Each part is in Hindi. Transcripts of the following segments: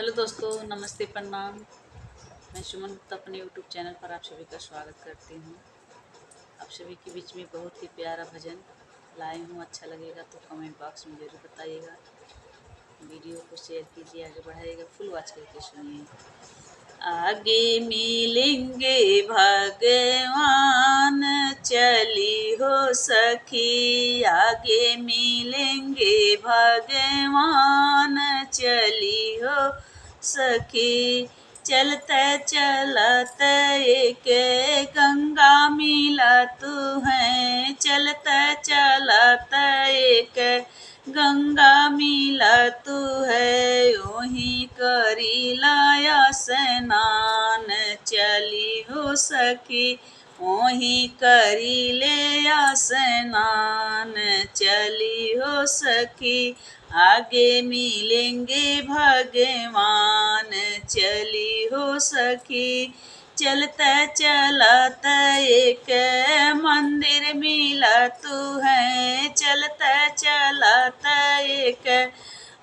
हेलो दोस्तों, नमस्ते, प्रणाम। मैं सुमन गुप्ता अपने यूट्यूब चैनल पर आप सभी का स्वागत करती हूँ। आप सभी के बीच में बहुत ही प्यारा भजन लाई हूँ। अच्छा लगेगा तो कमेंट बॉक्स में ज़रूर बताइएगा। वीडियो को शेयर कीजिए, आगे बढ़ाइएगा, फुल वॉच करके सुनिए। आगे मिलेंगे भगवान, चली हो सखी। आगे मिलेंगे भगवान, चली हो सखी। चलते चलते एक गंगा मिला तू है। चलते चलते एक गंगा मिला तू है। ओही करी लाया स्नान, चली हो सखी। ओही करी ले स्नान, चली हो सखी। आगे मिलेंगे भगवान, चली हो सखी। चलते चलते एक मंदिर मिला तू है। चलते चलते एक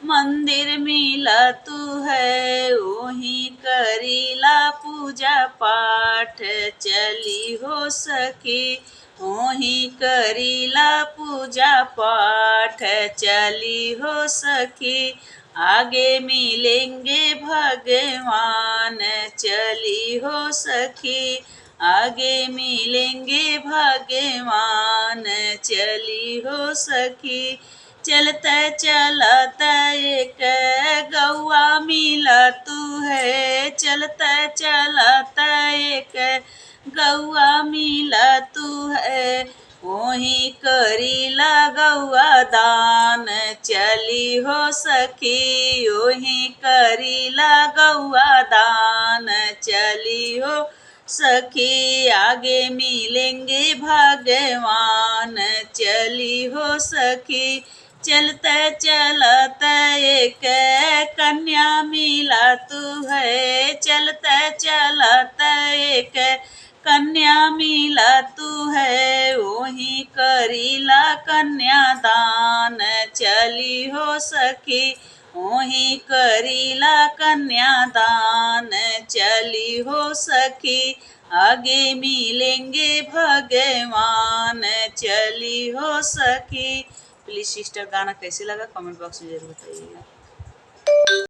मंदिर मिला तू है। वही करीला पूजा पाठ, चली हो सखी। वही करीला पूजा पाठ, चली हो सखी। आगे मिलेंगे भगवान, चली हो सखी। आगे मिलेंगे भगवान, चली हो सखी। चलते चलते एक गौआ मिला तू है। चलते चलते एक गौआ मिला तू है। वही करीला गौआ दान, चली हो सखी। वही करीला गौआ दान, चली हो सखी। आगे मिलेंगे भगवान, चली हो सखी। चलते चलते एक कन्या मिला तू है। चलते चलते एक कन्या मिला तू है। वही करीला कन्यादान, चली हो सखी। वही करीला कन्यादान, चली हो सखी। आगे मिलेंगे भगवान, चली हो सखी। प्लीज़ सिस्टर, गाना कैसे लगा कमेंट बॉक्स में ज़रूर बताइएगा।